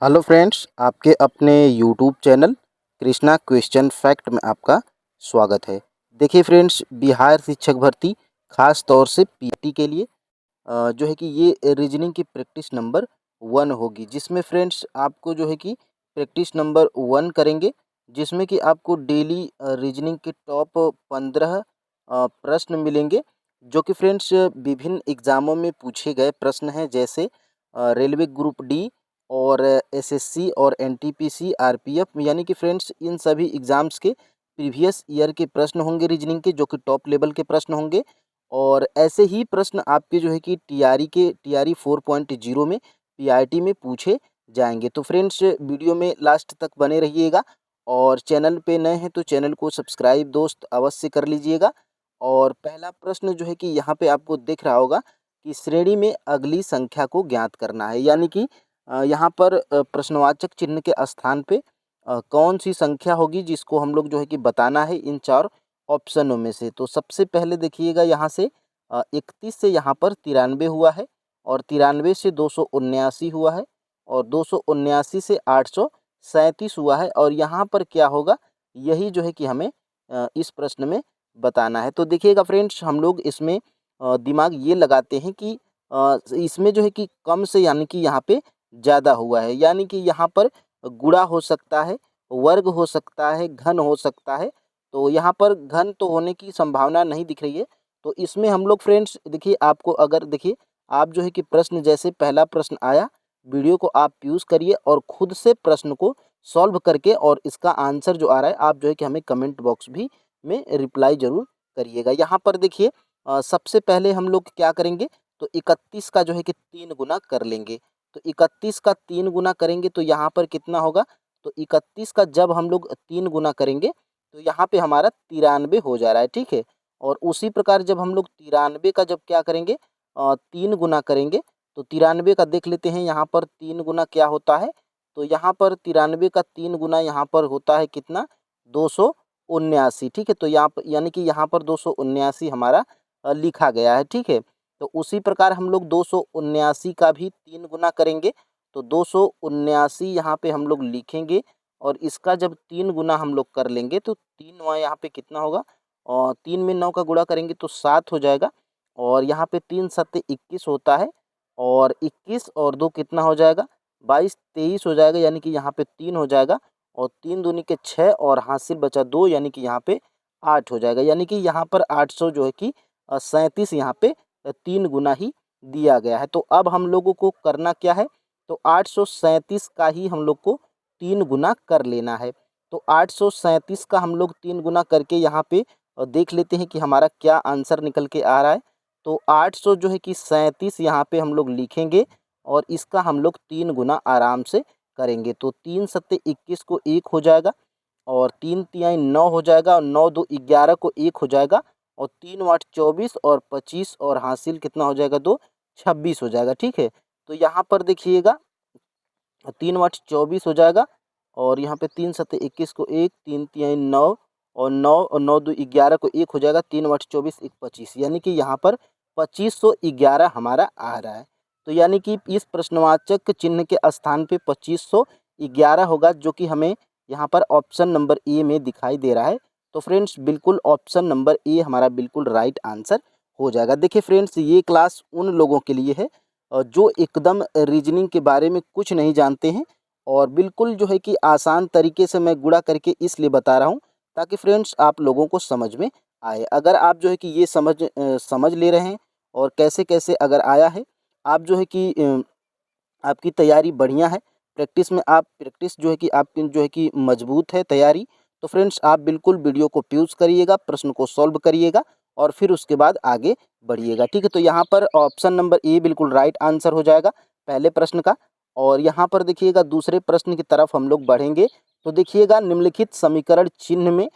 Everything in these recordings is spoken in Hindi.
हेलो फ्रेंड्स, आपके अपने YouTube channel Krishna question fact में आपका स्वागत है। देखिए फ्रेंड्स, बिहार शिक्षक भर्ती खास तौर से पीटी के लिए जो है कि ये रीजनिंग की प्रैक्टिस नंबर 1 होगी, जिसमें फ्रेंड्स आपको जो है कि प्रैक्टिस नंबर 1 करेंगे, जिसमें कि आपको डेली रीजनिंग के टॉप 15 प्रश्न मिलेंगे, जो कि फ्रेंड्स विभिन्न एग्ज़ामों में पूछे गए प्रश्न हैं, जैसे रेलवे ग्रुप डी और एसएससी और एनटीपीसी, आरपीएफ, यानी कि फ्रेंड्स इन सभी एग्ज़ाम्स के प्रीवियस ईयर के प्रश्न होंगे रीजनिंग के, जो कि टॉप लेवल के प्रश्न होंगे। और ऐसे ही प्रश्न आपके जो है कि टीआरई 4.0 में पीआईटी में पूछे जाएंगे। तो फ्रेंड्स वीडियो में लास्ट तक बने रहिएगा, और चैनल पे नए हैं तो चैनल को सब्सक्राइब दोस्त अवश्य कर लीजिएगा। और पहला प्रश्न जो है कि यहाँ पे आपको दिख रहा होगा कि श्रेणी में अगली संख्या को ज्ञात करना है, यानी कि यहाँ पर प्रश्नवाचक चिन्ह के स्थान पे कौन सी संख्या होगी जिसको हम लोग जो है कि बताना है इन 4 ऑप्शनों में से। तो सबसे पहले देखिएगा, यहाँ से 31 से यहाँ पर 93 हुआ है, और 93 से 279 हुआ है, और 279 से 837 हुआ है, और यहाँ पर क्या होगा, यही जो है कि हमें इस प्रश्न में बताना है। तो देखिएगा फ्रेंड्स, हम लोग इसमें दिमाग ये लगाते हैं कि इसमें जो है कि कम से यानी कि यहाँ पे ज़्यादा हुआ है, यानी कि यहाँ पर गुणा हो सकता है, वर्ग हो सकता है, घन हो सकता है। तो यहाँ पर घन तो होने की संभावना नहीं दिख रही है। तो इसमें हम लोग फ्रेंड्स देखिए, आपको अगर देखिए, आप जो है कि प्रश्न जैसे पहला प्रश्न आया, वीडियो को आप पॉज़ करिए और खुद से प्रश्न को सॉल्व करके, और इसका आंसर जो आ रहा है आप जो है कि हमें कमेंट बॉक्स भी में रिप्लाई ज़रूर करिएगा। यहाँ पर देखिए, सबसे पहले हम लोग क्या करेंगे, तो 31 का जो है कि 3 गुना कर लेंगे। तो 31 का 3 गुना करेंगे तो यहाँ पर कितना होगा, तो 31 का जब हम लोग 3 गुना करेंगे तो यहाँ पे हमारा 93 हो जा रहा है, ठीक है। और उसी प्रकार जब हम लोग 93 का जब क्या करेंगे, 3 गुना करेंगे, तो 93 का देख लेते हैं यहाँ पर 3 गुना क्या होता है। तो यहाँ पर 93 का 3 गुना यहाँ पर होता है कितना, 279, ठीक है। तो यहाँ पर यानी कि यहाँ पर 279 हमारा लिखा गया है, ठीक है। तो उसी प्रकार हम लोग 279 का भी 3 गुना करेंगे, तो 279 यहाँ पे हम लोग लिखेंगे, और इसका जब 3 गुना हम लोग कर लेंगे तो 3 वहाँ यहाँ पे कितना होगा, और 3 में 9 का गुणा करेंगे तो 7 हो जाएगा, और यहाँ पे 3 सत्ते 21 होता है, और 21 और 2 कितना हो जाएगा, 22 23 हो जाएगा, यानी कि यहाँ पे 3 हो जाएगा, और 3 दूनी के 6, और हासिल बचा 2, यानी कि यहाँ पे 8 हो जाएगा, यानी कि यहाँ पर 800 जो है कि 37 यहाँ पे 3 गुना ही दिया गया है। तो अब हम लोगों को करना क्या है, तो 837 का ही हम लोग को 3 गुना कर लेना है। तो 837 का हम लोग 3 गुना करके यहाँ पे देख लेते हैं कि हमारा क्या आंसर निकल के आ रहा है। तो 800 जो है कि 37 यहाँ पे हम लोग लिखेंगे, और इसका हम लोग 3 गुना आराम से करेंगे। तो 3 सत्ते 21 को 1 हो जाएगा, और 3 तिहाई 9 हो जाएगा, और 9 दो 11 को 1 हो जाएगा, और 3 वाट 24, और 25, और हासिल कितना हो जाएगा, 2 26 हो जाएगा, ठीक है। तो यहाँ पर देखिएगा 3 वाट 24 हो जाएगा, और यहाँ पे 3 सत्ते 21 को 1, 3 तिहाई 9, और 9 और 9 दो 11 को 1 हो जाएगा, 3 वाट 24 1 25, यानी कि यहाँ पर 2511 हमारा आ रहा है। तो यानी कि इस प्रश्नवाचक चिन्ह के स्थान पे 2511 होगा, जो कि हमें यहाँ पर ऑप्शन नंबर ए में दिखाई दे रहा है। तो फ्रेंड्स बिल्कुल ऑप्शन नंबर ए हमारा बिल्कुल राइट आंसर हो जाएगा। देखिए फ्रेंड्स, ये क्लास उन लोगों के लिए है जो एकदम रीजनिंग के बारे में कुछ नहीं जानते हैं, और बिल्कुल जो है कि आसान तरीके से मैं गुणा करके इसलिए बता रहा हूँ, ताकि फ्रेंड्स आप लोगों को समझ में आए। अगर आप जो है कि ये समझ ले रहे हैं, और कैसे-कैसे अगर आया है, आप जो है कि आपकी तैयारी बढ़िया है, प्रैक्टिस जो है कि आपकी जो है कि मजबूत है तैयारी, तो फ्रेंड्स आप बिल्कुल वीडियो को पॉज़ करिएगा, प्रश्न को सॉल्व करिएगा, और फिर उसके बाद आगे बढ़िएगा, ठीक है। तो यहाँ पर ऑप्शन नंबर ए बिल्कुल राइट आंसर हो जाएगा पहले प्रश्न का। और यहाँ पर देखिएगा दूसरे प्रश्न की तरफ हम लोग बढ़ेंगे, तो देखिएगा निम्नलिखित समीकरण चिन्ह में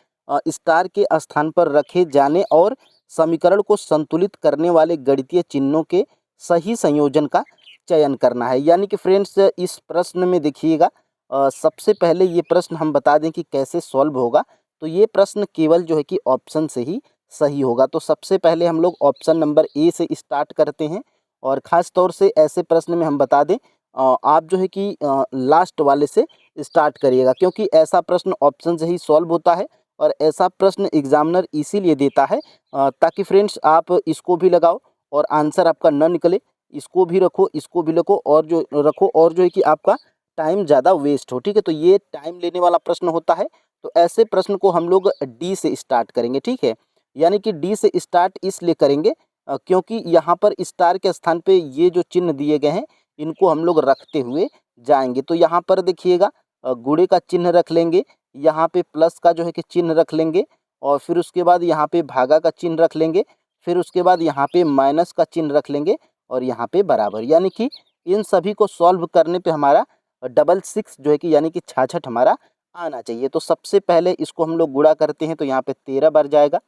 स्टार के स्थान पर रखे जाने और समीकरण को संतुलित करने वाले गणितीय चिन्हों के सही संयोजन का चयन करना है। यानी कि फ्रेंड्स इस प्रश्न में देखिएगा, सबसे पहले ये प्रश्न हम बता दें कि कैसे सॉल्व होगा। तो ये प्रश्न केवल जो है कि ऑप्शन से ही सही होगा। तो सबसे पहले हम लोग ऑप्शन नंबर ए से स्टार्ट करते हैं, और ख़ास तौर से ऐसे प्रश्न में हम बता दें, आप जो है कि लास्ट वाले से स्टार्ट करिएगा, क्योंकि ऐसा प्रश्न ऑप्शन से ही सॉल्व होता है और ऐसा प्रश्न एग्जामिनर इसीलिए देता है ताकि फ्रेंड्स आप इसको भी लगाओ और आंसर आपका न निकले, इसको भी रखो, इसको भी रखो और जो रखो और जो है कि आपका टाइम ज़्यादा वेस्ट हो। ठीक है, तो ये टाइम लेने वाला प्रश्न होता है। तो ऐसे प्रश्न को हम लोग डी से स्टार्ट करेंगे। ठीक है, यानी कि डी से स्टार्ट इसलिए करेंगे क्योंकि यहाँ पर स्टार के स्थान पे ये जो चिन्ह दिए गए हैं इनको हम लोग रखते हुए जाएंगे। तो यहाँ पर देखिएगा गुणे का चिन्ह रख लेंगे, यहाँ पे प्लस का जो है कि चिन्ह रख लेंगे और फिर उसके बाद यहाँ पे भागा का चिन्ह रख लेंगे, फिर उसके बाद यहाँ पे माइनस का चिन्ह रख लेंगे और यहाँ पे बराबर। यानी कि इन सभी को सॉल्व करने पे हमारा 66 जो है कि यानी कि 66 हमारा आना चाहिए। तो सबसे पहले इसको हम लोग गुणा करते हैं तो यहाँ पे 13 बढ़ जाएगा,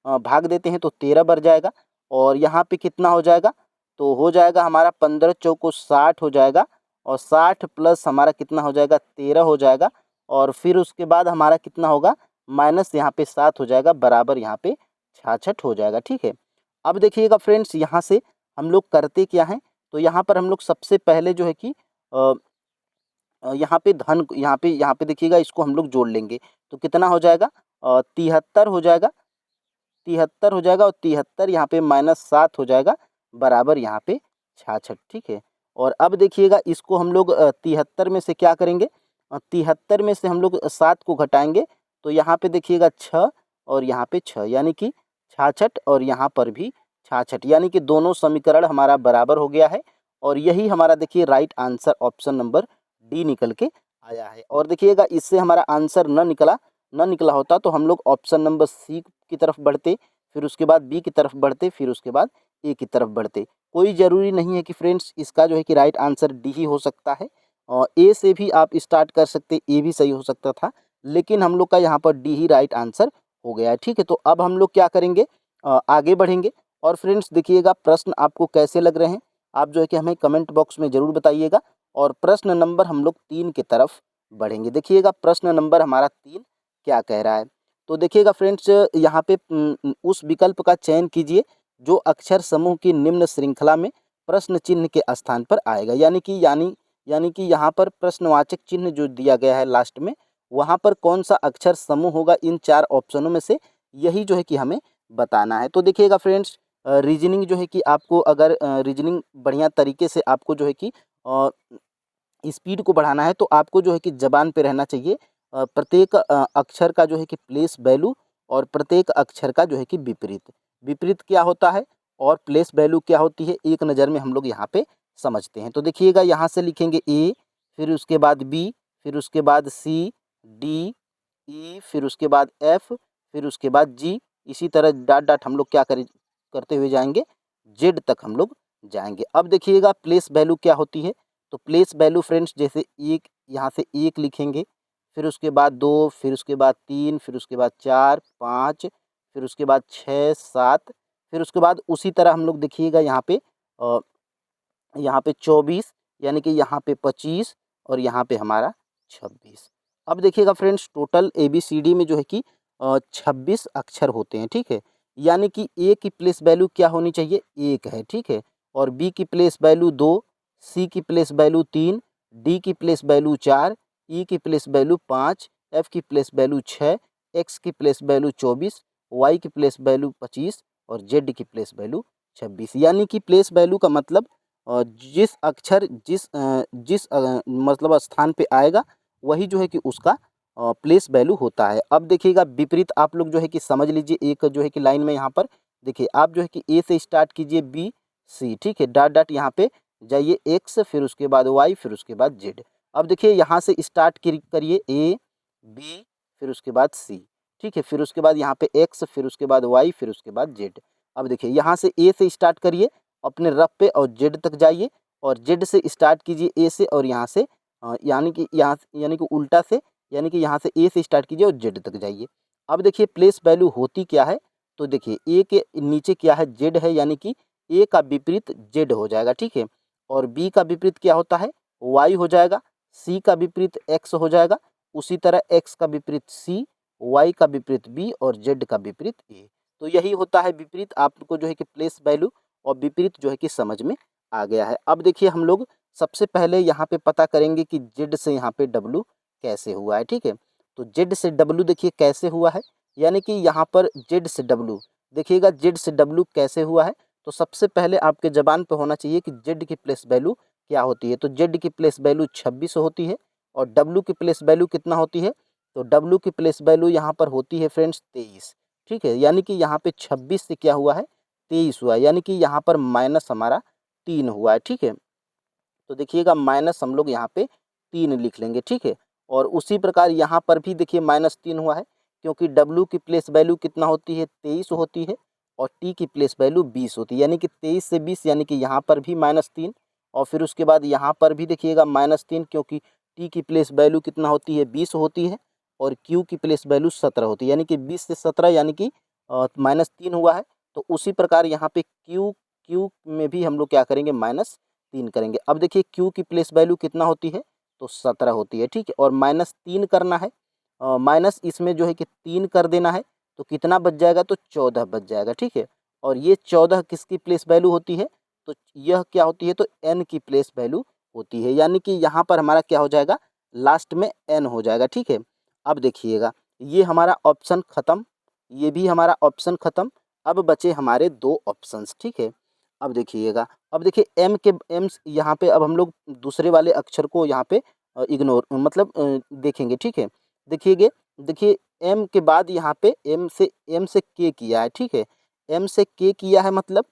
भाग देते हैं तो 13 बढ़ जाएगा और यहाँ पे कितना हो जाएगा, तो हो जाएगा हमारा 15 चौको 60 हो जाएगा और 60 प्लस हमारा कितना हो जाएगा 13 हो जाएगा और फिर उसके बाद हमारा कितना होगा माइनस यहाँ पे 7 हो जाएगा बराबर यहाँ पे 66 हो जाएगा। ठीक है, अब देखिएगा फ्रेंड्स यहाँ से हम लोग करते क्या हैं, तो यहाँ पर हम लोग सबसे पहले जो है कि यहाँ पे धन यहाँ पे देखिएगा इसको हम लोग जोड़ लेंगे तो कितना हो जाएगा 73 हो जाएगा, 73 हो जाएगा और 73 यहाँ पे -7 हो जाएगा बराबर यहाँ पे 66। ठीक है, और अब देखिएगा इसको हम लोग 73 में से क्या करेंगे, 73 में से हम लोग 7 को घटाएंगे तो यहाँ पे देखिएगा 6 और यहाँ पे 6 यानी कि 66 और यहाँ पर भी 66, यानी कि दोनों समीकरण हमारा बराबर हो गया है और यही हमारा देखिए right answer option number D निकल के आया है। और देखिएगा इससे हमारा आंसर न निकला होता तो हम लोग ऑप्शन नंबर सी की तरफ बढ़ते, फिर उसके बाद बी की तरफ बढ़ते, फिर उसके बाद ए की तरफ बढ़ते। कोई ज़रूरी नहीं है कि फ्रेंड्स इसका जो है कि राइट आंसर डी ही हो सकता है और ए से भी आप स्टार्ट कर सकते, ए भी सही हो सकता था, लेकिन हम लोग का यहाँ पर डी ही राइट आंसर हो गया है। ठीक है, तो अब हम लोग क्या करेंगे, आगे बढ़ेंगे। और फ्रेंड्स देखिएगा प्रश्न आपको कैसे लग रहे हैं आप जो है कि हमें कमेंट बॉक्स में ज़रूर बताइएगा और प्रश्न नंबर हम लोग 3 की तरफ बढ़ेंगे। देखिएगा प्रश्न नंबर हमारा 3 क्या कह रहा है, तो देखिएगा फ्रेंड्स यहाँ पे उस विकल्प का चयन कीजिए जो अक्षर समूह की निम्न श्रृंखला में प्रश्न चिन्ह के स्थान पर आएगा। यानी कि यहाँ पर प्रश्नवाचक चिन्ह जो दिया गया है लास्ट में, वहाँ पर कौन सा अक्षर समूह होगा इन 4 ऑप्शनों में से, यही जो है कि हमें बताना है। तो देखिएगा फ्रेंड्स रीजनिंग जो है कि आपको अगर रीजनिंग बढ़िया तरीके से आपको जो है कि स्पीड को बढ़ाना है तो आपको जो है कि ज़बान पे रहना चाहिए प्रत्येक अक्षर का जो है कि प्लेस वैल्यू और प्रत्येक अक्षर का जो है कि विपरीत क्या होता है और प्लेस वैल्यू क्या होती है, एक नज़र में हम लोग यहाँ पे समझते हैं। तो देखिएगा यहाँ से लिखेंगे ए, फिर उसके बाद बी, फिर उसके बाद सी, डी, ई, फिर उसके बाद एफ, फिर उसके बाद जी, इसी तरह डॉट डॉट हम लोग क्या करते हुए जाएंगे, जेड तक हम लोग जाएंगे। अब देखिएगा प्लेस वैल्यू क्या होती है, तो प्लेस वैल्यू फ्रेंड्स जैसे एक, यहाँ से एक लिखेंगे, फिर उसके बाद 2, फिर उसके बाद 3, फिर उसके बाद 4, 5, फिर उसके बाद 6, 7, फिर उसके बाद उसी तरह हम लोग देखिएगा यहाँ पे 24, यानी कि यहाँ पे 25 और यहाँ पे हमारा 26। अब देखिएगा फ्रेंड्स टोटल ABCD में जो है कि 26 अक्षर होते हैं। ठीक है, यानी कि ए की प्लेस वैल्यू क्या होनी चाहिए, 1 है। ठीक है, और बी की प्लेस वैल्यू 2, सी की प्लेस वैल्यू 3, डी की प्लेस वैल्यू 4, ई की प्लेस वैल्यू 5, एफ की प्लेस वैल्यू 6, एक्स की प्लेस वैल्यू 24, वाई की प्लेस वैल्यू 25 और जेड की प्लेस वैल्यू 26। यानी कि प्लेस वैल्यू का मतलब जिस अक्षर जिस मतलब स्थान पे आएगा वही जो है कि उसका प्लेस वैल्यू होता है। अब देखिएगा विपरीत आप लोग जो है कि समझ लीजिए, एक जो है कि लाइन में यहाँ पर देखिए आप जो है कि ए से स्टार्ट कीजिए बी सी, ठीक है, डॉट डॉट यहाँ पे जाइए एक्स, फिर उसके बाद वाई, फिर उसके बाद जेड। अब देखिए यहाँ से स्टार्ट करिए ए बी, फिर उसके बाद सी, ठीक है, फिर उसके बाद यहाँ पे एक्स, फिर उसके बाद वाई, फिर उसके बाद जेड। अब देखिए यहाँ से ए से स्टार्ट करिए अपने रफ पे और जेड तक जाइए और जेड से स्टार्ट कीजिए ए से और यहाँ से यानी कि उल्टा से, यानी कि यहाँ से ए से स्टार्ट कीजिए और जेड तक जाइए। अब देखिए प्लेस वैल्यू होती क्या है, तो देखिए ए के नीचे क्या है, जेड है, यानी कि ए का विपरीत जेड हो जाएगा। ठीक है, और बी का विपरीत क्या होता है, वाई हो जाएगा, सी का विपरीत एक्स हो जाएगा, उसी तरह एक्स का विपरीत सी, वाई का विपरीत बी और जेड का विपरीत ए। तो यही होता है विपरीत। आपको जो है कि प्लेस वैल्यू और विपरीत जो है कि समझ में आ गया है। अब देखिए हम लोग सबसे पहले यहाँ पे पता करेंगे कि जेड से यहाँ पे डब्लू कैसे हुआ है, ठीक है। तो जेड से डब्लू देखिए कैसे हुआ है, यानी कि यहाँ पर जेड से डब्लू देखिएगा, जेड से डब्लू कैसे हुआ है। तो सबसे पहले आपके ज़बान पे होना चाहिए कि जेड की प्लेस वैल्यू क्या होती है। तो जेड की प्लेस वैल्यू 26 होती है और डब्लू की प्लेस वैल्यू कितना होती है, तो डब्लू की प्लेस वैल्यू यहाँ पर होती है फ्रेंड्स 23, ठीक है। यानी कि यहाँ पे 26 से क्या हुआ है, 23 हुआ है, यानी कि यहाँ पर माइनस हमारा 3 हुआ है, ठीक है। तो देखिएगा माइनस हम लोग यहाँ पे 3 लिख लेंगे, ठीक है। और उसी प्रकार यहाँ पर भी देखिए -3 हुआ है, क्योंकि डब्लू की प्लेस वैल्यू कितना होती है, 23 होती है और टी की प्लेस वैल्यू 20 होती है, यानी कि 23 से 20, यानी कि यहाँ पर भी -3 और फिर उसके बाद यहाँ पर भी देखिएगा -3, क्योंकि टी की प्लेस वैल्यू कितना होती है, 20 होती है और क्यू की प्लेस वैल्यू 17 होती है, यानी कि 20 से 17 यानी कि -3 हुआ है। तो उसी प्रकार यहाँ पे क्यू क्यू में भी हम लोग क्या करेंगे, -3 करेंगे। अब देखिए क्यू की प्लेस वैल्यू कितना होती है, तो 17 होती है, ठीक है। और -3 करना है, माइनस इसमें जो है कि 3 कर देना है, तो कितना बच जाएगा, तो 14 बच जाएगा, ठीक है। और ये 14 किसकी प्लेस वैल्यू होती है, तो यह क्या होती है, तो एन की प्लेस वैल्यू होती है, यानी कि यहाँ पर हमारा क्या हो जाएगा, लास्ट में एन हो जाएगा, ठीक है। अब देखिएगा ये हमारा ऑप्शन ख़त्म, ये भी हमारा ऑप्शन ख़त्म। अब बचे हमारे 2 ऑप्शंस, ठीक है। अब देखिएगा, अब देखिए एम यहाँ पे अब हम लोग दूसरे वाले अक्षर को यहाँ पे इग्नोर मतलब देखेंगे, ठीक है। देखिएगा, देखिए एम के बाद यहाँ पे एम से के किया है, ठीक है। एम से के किया है मतलब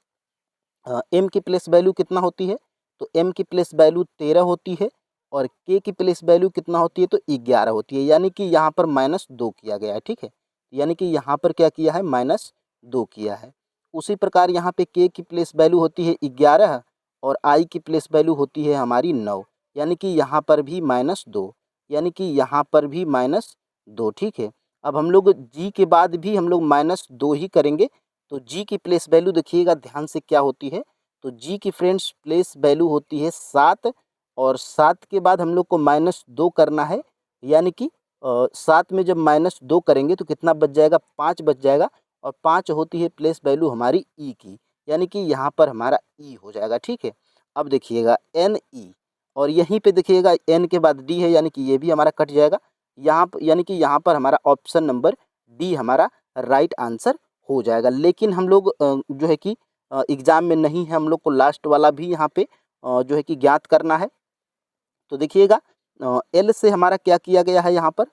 एम की प्लेस वैल्यू कितना होती है, तो एम की प्लेस वैल्यू 13 होती है और के की प्लेस वैल्यू कितना होती है, तो 11 होती है, यानी कि यहाँ पर -2 किया गया है, ठीक है। यानी कि यहाँ पर क्या किया है, -2 किया है। उसी प्रकार यहाँ पे के की प्लेस वैल्यू होती है 11 और आई की प्लेस वैल्यू होती है हमारी 9, यानी कि यहाँ पर भी -2, यानी कि यहाँ पर भी -2, ठीक है। अब हम लोग जी के बाद भी हम लोग -2 ही करेंगे, तो जी की प्लेस वैल्यू देखिएगा ध्यान से क्या होती है, तो जी की फ्रेंड्स प्लेस वैल्यू होती है 7 और 7 के बाद हम लोग को -2 करना है, यानी कि 7 में जब -2 करेंगे तो कितना बच जाएगा, 5 बच जाएगा और 5 होती है प्लेस वैल्यू हमारी ई की, यानी कि यहाँ पर हमारा ई हो जाएगा, ठीक है। अब देखिएगा एन ई और यहीं पे देखिएगा एन के बाद डी है, यानी कि ये भी हमारा कट जाएगा यहाँ पर, यानी कि यहाँ पर हमारा ऑप्शन नंबर डी हमारा राइट आंसर हो जाएगा। लेकिन हम लोग जो है कि एग्ज़ाम में नहीं है, हम लोग को लास्ट वाला भी यहाँ पे जो है कि ज्ञात करना है। तो देखिएगा एल से हमारा क्या किया गया है यहाँ पर,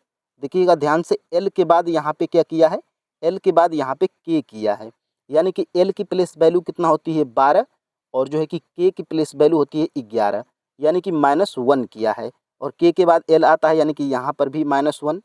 देखिएगा ध्यान से, एल के बाद यहाँ पे क्या किया है, एल के बाद यहाँ पे के किया है, यानी कि एल की प्लेस वैल्यू कितना होती है 12 और जो है कि के की प्लेस वैल्यू होती है 11, यानी कि -1 किया है और के बाद एल आता है, यानी कि यहाँ पर भी -1,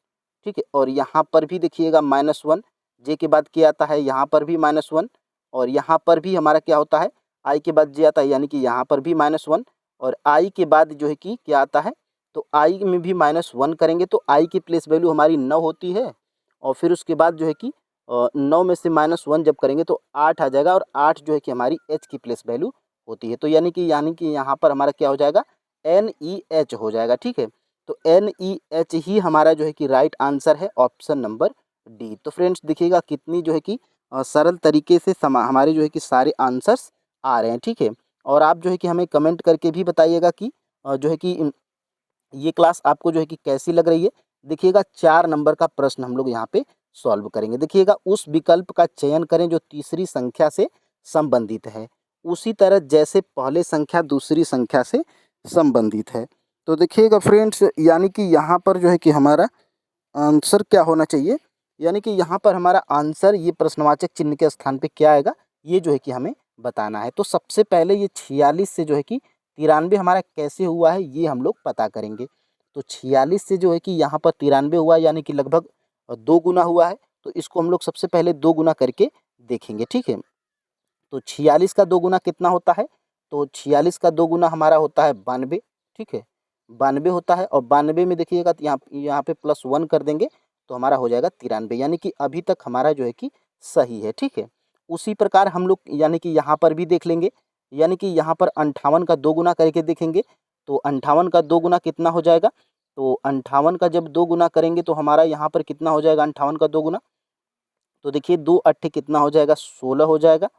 ठीक है। और यहाँ पर भी देखिएगा -1, जे के बाद के आता है, यहाँ पर भी -1 और यहाँ पर भी हमारा क्या होता है, आई के बाद जे आता है, यानी कि यहाँ पर भी -1 और आई के बाद जो है कि क्या आता है, तो आई में भी -1 करेंगे, तो आई की प्लेस वैल्यू हमारी 9 होती है और फिर उसके बाद जो है कि 9 में से -1 जब करेंगे तो 8 आ जाएगा और 8 जो है कि हमारी एच की प्लेस वैल्यू होती है, तो यानी कि यहाँ पर हमारा क्या हो जाएगा, NEH हो जाएगा, ठीक है। तो NEH ही हमारा जो है कि राइट आंसर है, ऑप्शन नंबर डी। तो फ्रेंड्स देखिएगा कितनी जो है कि सरल तरीके से हमारे जो है कि सारे आंसर्स आ रहे हैं, ठीक है। और आप जो है कि हमें कमेंट करके भी बताइएगा कि जो है कि ये क्लास आपको जो है कि कैसी लग रही है। देखिएगा 4 नंबर का प्रश्न हम लोग यहाँ पे सॉल्व करेंगे। देखिएगा उस विकल्प का चयन करें जो तीसरी संख्या से संबंधित है, उसी तरह जैसे पहले संख्या दूसरी संख्या से संबंधित है। तो देखिएगा फ्रेंड्स, यानी कि यहाँ पर जो है कि हमारा आंसर क्या होना चाहिए, यानी कि यहाँ पर हमारा आंसर ये प्रश्नवाचक चिन्ह के स्थान पे क्या आएगा, ये जो है कि हमें बताना है। तो सबसे पहले ये 46 से जो है कि 93 हमारा कैसे हुआ है, ये हम लोग पता करेंगे। तो 46 से जो है कि यहाँ पर 93 हुआ है, यानी कि लगभग 2 गुना हुआ है। तो इसको हम लोग सबसे पहले 2 गुना करके देखेंगे, ठीक है। तो 46 का 2 गुना कितना होता है, तो 46 का 2 गुना हमारा होता है 92, ठीक है। 92 होता है और 92 में देखिएगा तो यहाँ पे +1 कर देंगे तो हमारा हो जाएगा 93, यानी कि अभी तक हमारा जो है कि सही है, ठीक है। उसी प्रकार हम लोग यानी कि यहाँ पर भी देख लेंगे, यानी कि यहाँ पर 58 का 2 गुना करके देखेंगे। तो 58 का 2 गुना कितना हो जाएगा, तो 58 का जब 2 गुना करेंगे तो हमारा यहाँ पर कितना हो जाएगा 58 का 2 गुना, तो देखिए 2 अट्ठे कितना हो जाएगा 16 हो जाएगा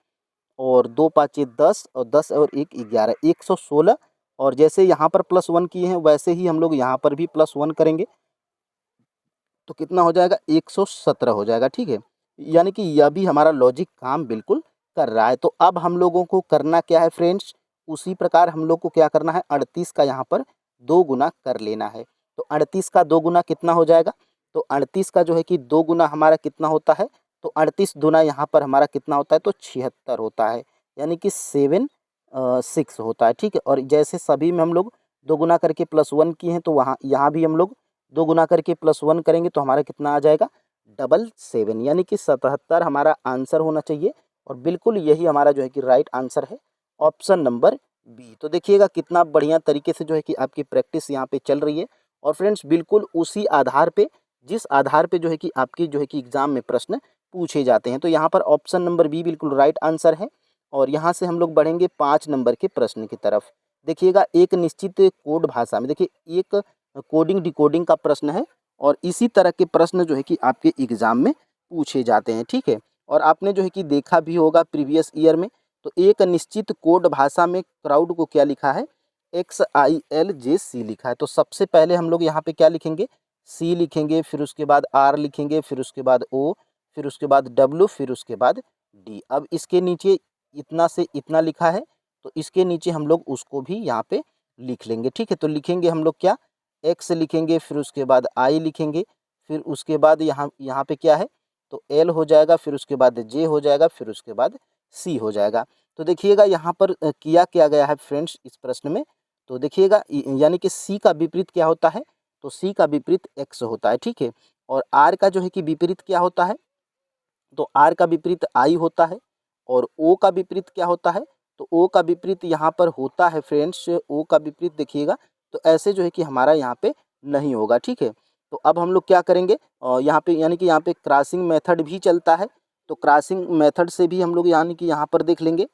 और 2 पाँचे 10 और 10 और 1 11, 116 और जैसे यहाँ पर +1 किए हैं वैसे ही हम लोग यहाँ पर भी +1 करेंगे तो कितना हो जाएगा 117 हो जाएगा, ठीक है। यानी कि यह भी हमारा लॉजिक काम बिल्कुल कर रहा है। तो अब हम लोगों को करना क्या है फ्रेंड्स, उसी प्रकार हम लोग को क्या करना है 38 का यहाँ पर 2 गुना कर लेना है। तो 38 का 2 गुना कितना हो जाएगा, तो 38 का जो है कि 2 गुना हमारा कितना होता है, तो 38 दूना यहाँ पर हमारा कितना होता है, तो 76 होता है, यानी कि 6 होता है, ठीक है। और जैसे सभी में हम लोग 2 गुना करके +1 किए हैं तो वहाँ यहाँ भी हम लोग 2 गुना करके +1 करेंगे तो हमारा कितना आ जाएगा 77, यानी कि 77 हमारा आंसर होना चाहिए। और बिल्कुल यही हमारा जो है कि राइट आंसर है, ऑप्शन नंबर बी। तो देखिएगा कितना बढ़िया तरीके से जो है कि आपकी प्रैक्टिस यहाँ पे चल रही है। और फ्रेंड्स बिल्कुल उसी आधार पे, जिस आधार पे जो है कि आपकी जो है कि एग्ज़ाम में प्रश्न पूछे जाते हैं। तो यहाँ पर ऑप्शन नंबर बी बिल्कुल राइट आंसर है। और यहाँ से हम लोग बढ़ेंगे 5 नंबर के प्रश्न की तरफ। देखिएगा एक निश्चित कोड भाषा में, देखिए एक कोडिंग डिकोडिंग का प्रश्न है और इसी तरह के प्रश्न जो है कि आपके एग्ज़ाम में पूछे जाते हैं, ठीक है। और आपने जो है कि देखा भी होगा प्रीवियस ईयर में, तो एक निश्चित कोड भाषा में क्राउड को क्या लिखा है, XILJC लिखा है। तो सबसे पहले हम लोग यहाँ पे क्या लिखेंगे, C लिखेंगे, फिर उसके बाद R लिखेंगे, फिर उसके बाद O, फिर उसके बाद W, फिर उसके बाद D। अब इसके नीचे इतना से इतना लिखा है तो इसके नीचे हम लोग उसको भी यहाँ पे लिख लेंगे, ठीक है। तो लिखेंगे हम लोग क्या, X लिखेंगे, फिर उसके बाद I लिखेंगे, फिर उसके बाद यहाँ यहाँ पे क्या है, तो L हो जाएगा, फिर उसके बाद J हो जाएगा, फिर उसके बाद C हो जाएगा। तो देखिएगा यहाँ पर किया क्या गया है फ्रेंड्स इस प्रश्न में, तो देखिएगा यानी कि C का विपरीत क्या होता है, तो C का विपरीत X होता है, ठीक है। और R का जो है कि विपरीत क्या होता है, तो R का विपरीत I होता है। और O का विपरीत क्या होता है, तो O का विपरीत यहाँ पर होता है फ्रेंड्स, O का विपरीत देखिएगा तो ऐसे जो है कि हमारा यहाँ पे नहीं होगा, ठीक है। तो अब हम लोग क्या करेंगे, यहाँ पे यानी कि यहाँ पे क्रॉसिंग मेथड भी चलता है, तो क्रॉसिंग मेथड से भी हम लोग यानी कि यहाँ पर देख लेंगे।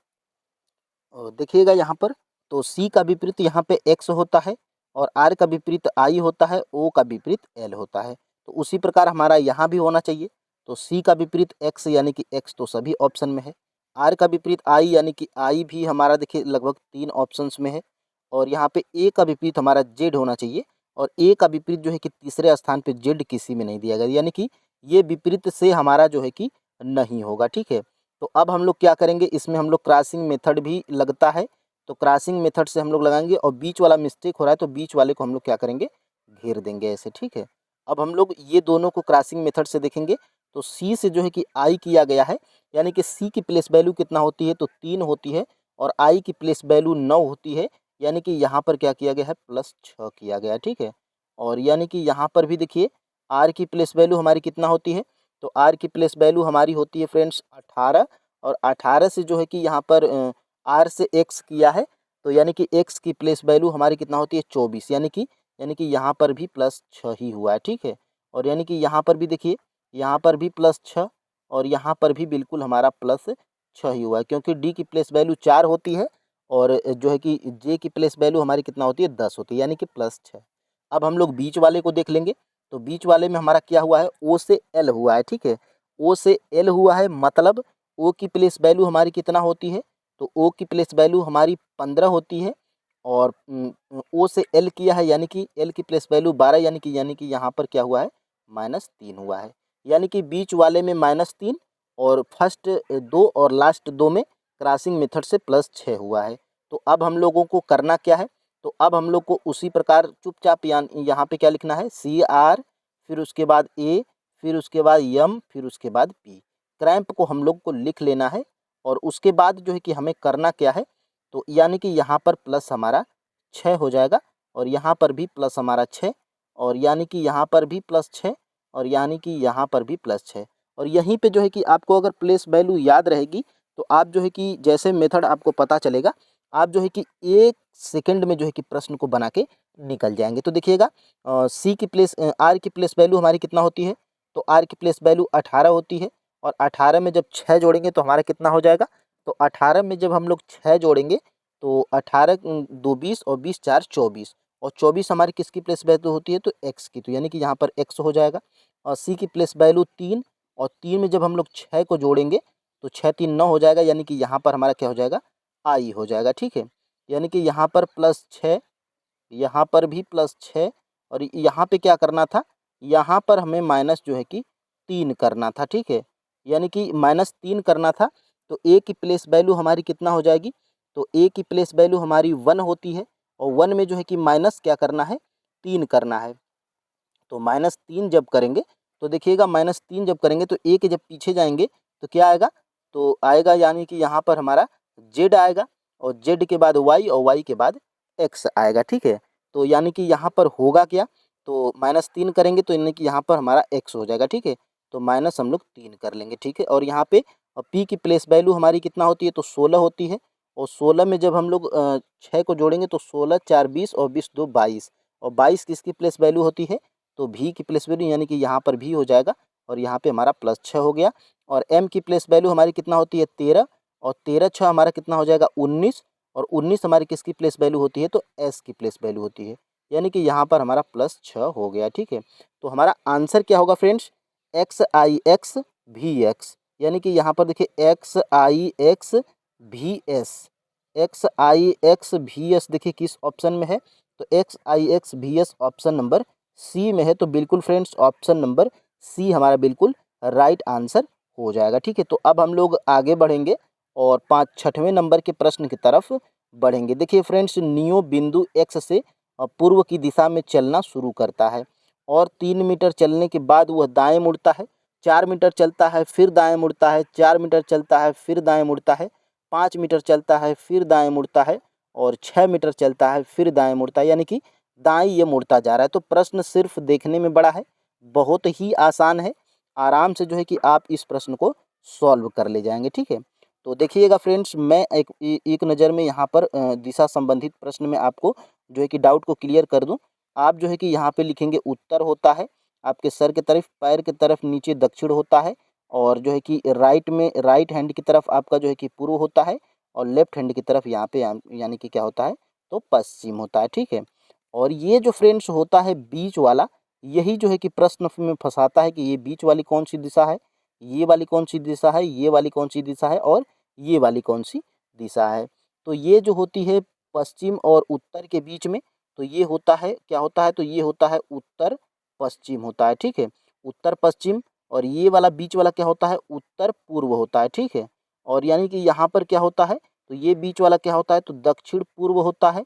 देखिएगा यहाँ पर, तो C का विपरीत यहाँ पे X होता है और R का विपरीत I होता है, O का विपरीत L होता है। तो उसी प्रकार हमारा यहाँ भी होना चाहिए। तो C का विपरीत X यानी कि X तो सभी ऑप्शन में है, R का विपरीत I यानी कि I भी हमारा देखिए लगभग 3 ऑप्शंस में है। और यहाँ पे A का विपरीत हमारा Z होना चाहिए और A का विपरीत जो है कि तीसरे स्थान पे Z किसी में नहीं दिया गया, यानी कि ये विपरीत से हमारा जो है कि नहीं होगा, ठीक है। तो अब हम लोग क्या करेंगे, इसमें हम लोग क्रॉसिंग मेथड भी लगता है, तो क्रॉसिंग मेथड से हम लोग लगाएंगे और बीच वाला मिस्टेक हो रहा है तो बीच वाले को हम लोग क्या करेंगे, घेर देंगे ऐसे, ठीक है। अब हम लोग ये दोनों को क्रॉसिंग मेथड से देखेंगे तो C से जो है कि I किया गया है, यानी कि C की प्लेस वैल्यू कितना होती है, तो 3 होती है और I की प्लेस वैल्यू 9 होती है, यानी कि यहाँ पर क्या किया गया है, +6 किया गया है, ठीक है। और यानी कि यहाँ पर भी देखिए R की प्लेस वैल्यू हमारी कितना होती है, तो R की प्लेस वैल्यू हमारी होती है फ्रेंड्स 18 और 18 से जो है कि यहाँ पर R से X किया है तो यानी कि X की प्लेस वैल्यू हमारी कितना होती है 24, यानी कि यहाँ पर भी +6 ही हुआ है, ठीक है। और यानी कि यहाँ पर भी देखिए, यहाँ पर भी +6 और यहाँ पर भी बिल्कुल हमारा +6 ही हुआ है, क्योंकि D की प्लेस वैल्यू 4 होती है और जो है कि J की प्लेस वैल्यू हमारी कितना होती है 10 होती है, यानी कि +6। अब हम लोग बीच वाले को देख लेंगे, तो बीच वाले में हमारा क्या हुआ है, O से L हुआ है, ठीक है। O से L हुआ है मतलब O की प्लेस वैल्यू हमारी कितना होती है, तो O की प्लेस वैल्यू हमारी 15 होती है और O से L किया है यानी कि L की प्लेस वैल्यू 12, यानी कि यहाँ पर क्या हुआ है, -3 हुआ है। यानी कि बीच वाले में -3 और फर्स्ट 2 और लास्ट 2 में क्रॉसिंग मेथड से +6 हुआ है। तो अब हम लोगों को करना क्या है, तो अब हम लोग को उसी प्रकार चुपचाप यहाँ पे क्या लिखना है, CR, फिर उसके बाद A, फिर उसके बाद M, फिर उसके बाद P। क्रैम्प को हम लोग को लिख लेना है और उसके बाद जो है कि हमें करना क्या है, तो यानी कि यहाँ पर प्लस हमारा 6 हो जाएगा और यहाँ पर भी प्लस हमारा 6 और यानी कि यहाँ पर भी +6 और यानी कि यहाँ पर भी +6। और यहीं पे जो है कि आपको अगर प्लेस वैल्यू याद रहेगी तो आप जो है कि जैसे मेथड आपको पता चलेगा, आप जो है कि 1 सेकंड में जो है कि प्रश्न को बना के निकल जाएंगे। तो देखिएगा R की प्लेस वैल्यू हमारी कितना होती है, तो R की प्लेस वैल्यू 18 होती है और 18 में जब 6 जोड़ेंगे तो हमारा कितना हो जाएगा, तो 18 में जब हम लोग 6 जोड़ेंगे तो 18 2 20 और 20 4 24 और 24 हमारी किसकी प्लेस वैल्यू होती है, तो X की, तो यानी कि यहाँ पर X हो जाएगा। और C की प्लेस वैल्यू 3 और 3 में जब हम लोग 6 को जोड़ेंगे तो 6 3 9 हो जाएगा, यानी कि यहाँ पर हमारा क्या हो जाएगा, I हो जाएगा, ठीक है। यानी कि यहाँ पर +6, यहाँ पर भी +6 और यहाँ पे क्या करना था, यहाँ पर हमें माइनस जो है कि 3 करना था, ठीक है। यानी कि -3 करना था, तो a की प्लेस वैल्यू हमारी कितना हो जाएगी, तो a की प्लेस वैल्यू हमारी 1 होती है और 1 में जो है कि माइनस क्या करना है, 3 करना है। तो -3 जब करेंगे तो देखिएगा, -3 जब करेंगे तो a के जब पीछे जाएंगे तो क्या आएगा, तो आएगा यानी कि यहाँ पर हमारा z आएगा और z के बाद y और y के बाद x आएगा, ठीक है। तो यानी कि यहाँ पर होगा क्या, तो -3 करेंगे तो यानी कि यहाँ पर हमारा x हो जाएगा, ठीक है। तो माइनस हम लोग 3 कर लेंगे, ठीक है। और यहाँ पे p की प्लेस वैल्यू हमारी कितना होती है, तो 16 होती है और 16 में जब हम लोग 6 को जोड़ेंगे तो 16 4 20 और 20 2 22 और 22 किसकी प्लेस वैल्यू होती है, तो v की प्लेस वैल्यू, यानी कि यहाँ पर v हो जाएगा और यहाँ पे हमारा +6 हो गया। और m की प्लेस वैल्यू हमारी कितना होती है, 13 और 13 6 हमारा कितना हो जाएगा, 19 और 19 हमारी किसकी प्लेस वैल्यू होती है, तो s की प्लेस वैल्यू होती है, यानी कि यहाँ पर हमारा +6 हो गया, ठीक है। तो हमारा आंसर क्या होगा फ्रेंड्स, XIX VX, यानी कि यहाँ पर देखिए XIX VS, XIX VS देखिए किस ऑप्शन में है, तो XIX VS option number C में है। तो बिल्कुल फ्रेंड्स ऑप्शन नंबर सी हमारा बिल्कुल राइट आंसर हो जाएगा, ठीक है। तो अब हम लोग आगे बढ़ेंगे और 6वें नंबर के प्रश्न की तरफ बढ़ेंगे। देखिए फ्रेंड्स, नियो बिंदु x से पूर्व की दिशा में चलना शुरू करता है और 3 मीटर चलने के बाद वह दाएं मुड़ता है, 4 मीटर चलता है फिर दाएं मुड़ता है, 4 मीटर चलता है फिर दाएं मुड़ता है, 5 मीटर चलता है फिर दाएं मुड़ता है और 6 मीटर चलता है फिर दाएं मुड़ता है, यानी कि दाएं ये मुड़ता जा रहा है। तो प्रश्न सिर्फ देखने में बड़ा है, बहुत ही आसान है, आराम से जो है कि आप इस प्रश्न को सॉल्व कर ले जाएंगे, ठीक है। तो देखिएगा फ्रेंड्स, मैं एक नज़र में यहाँ पर दिशा संबंधित प्रश्न में आपको जो है कि डाउट को क्लियर कर दूं। आप जो है कि यहाँ पे लिखेंगे उत्तर होता है, आपके सर के तरफ, पैर के तरफ नीचे दक्षिण होता है और जो है कि राइट में, राइट हैंड की तरफ आपका जो है कि पूर्व होता है और लेफ्ट हैंड की तरफ यहाँ पे यानी कि क्या होता है, तो पश्चिम होता है, ठीक है। और ये जो फ्रेंड्स होता है बीच वाला, यही जो है कि प्रश्न में फंसाता है कि ये बीच वाली कौन सी दिशा है, ये वाली कौन सी दिशा है, ये वाली कौन सी दिशा है और ये वाली कौन सी दिशा है। तो ये जो होती है पश्चिम और उत्तर के बीच में, तो ये होता है क्या होता है, तो ये होता है उत्तर पश्चिम होता है, ठीक है, उत्तर पश्चिम। और ये वाला बीच वाला क्या होता है, उत्तर पूर्व होता है, ठीक है। और यानी कि यहाँ पर क्या होता है, तो ये बीच वाला क्या होता है, तो दक्षिण पूर्व होता है,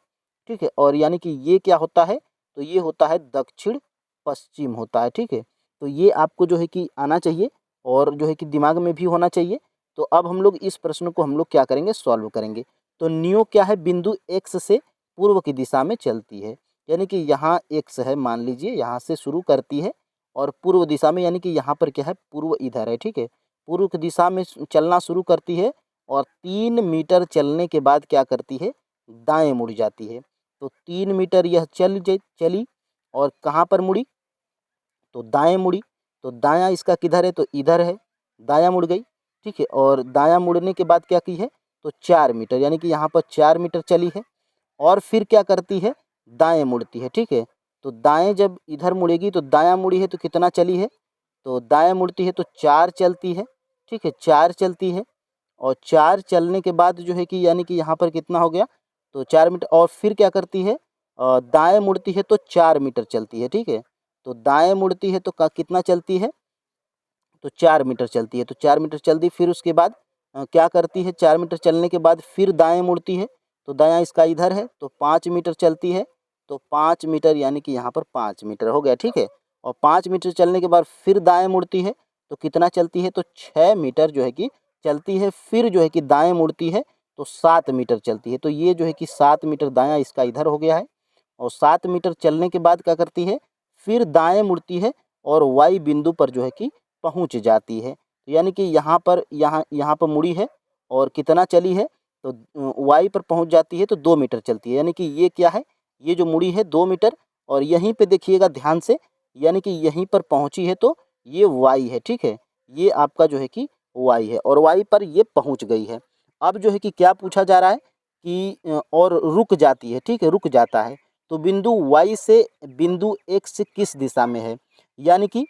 ठीक है। और यानी कि ये क्या होता है, तो ये होता है दक्षिण पश्चिम होता है, ठीक है। तो ये आपको जो है कि आना चाहिए और जो है कि दिमाग में भी होना चाहिए। तो अब हम लोग इस प्रश्न को हम लोग क्या करेंगे, सॉल्व करेंगे। तो नियो क्या है, बिंदु x से पूर्व की दिशा में चलती है, यानी कि यहाँ x है, मान लीजिए यहाँ से शुरू करती है और पूर्व दिशा में, यानी कि यहाँ पर क्या है, पूर्व इधर है, ठीक है, पूर्व की दिशा में चलना शुरू करती है और 3 मीटर चलने के बाद क्या करती है, दाएं मुड़ जाती है। तो 3 मीटर यह चली और कहाँ पर मुड़ी, तो दाएं मुड़ी। तो दायां इसका किधर है, तो इधर है, दायां मुड़ गई, ठीक है। और दायां मुड़ने के बाद क्या की है, तो 4 मीटर, यानी कि यहाँ पर 4 मीटर चली है और फिर क्या करती है, दाएं मुड़ती है, ठीक है। तो दाएं जब इधर मुड़ेगी तो दायां मुड़ी है तो कितना चली है, तो दाएं मुड़ती है तो 4 चलती है, ठीक है, 4 चलती है और 4 चलने के बाद जो है कि यानी कि यहाँ पर कितना हो गया, तो 4 मीटर। और फिर क्या करती है, दाएं मुड़ती है तो 4 मीटर चलती है, ठीक है। तो दाएं मुड़ती है तो कितना चलती है, तो 4 मीटर चलती है, तो 4 मीटर चल दी। फिर उसके बाद क्या करती है, 4 मीटर चलने के बाद फिर दाएं मुड़ती है, तो दायां इसका इधर है, तो 5 मीटर चलती है, तो 5 मीटर यानी कि यहाँ पर 5 मीटर हो गया, ठीक है। और 5 मीटर चलने के बाद फिर दाएं मुड़ती है, तो कितना चलती है, तो 6 मीटर जो है कि चलती है। फिर जो है कि दाएं मुड़ती है तो 7 मीटर चलती है, तो ये जो है कि 7 मीटर दायां इसका इधर हो गया है। और 7 मीटर चलने के बाद क्या करती है, फिर दाएं मुड़ती है और वाई बिंदु पर जो है कि पहुंच जाती है। तो यानी कि यहाँ पर मुड़ी है और कितना चली है, तो वाई पर पहुंच जाती है तो 2 मीटर चलती है, यानी कि ये क्या है, ये जो मुड़ी है 2 मीटर। और यहीं पे देखिएगा ध्यान से, यानी कि यहीं पर पहुंची है तो ये वाई है, ठीक है, ये आपका जो है कि वाई है और वाई पर ये पहुंच गई है। अब जो है कि क्या पूछा जा रहा है कि और रुक जाती है, ठीक है, रुक जाता है, तो बिंदु वाई से बिंदु एक्स किस दिशा में है, यानी कि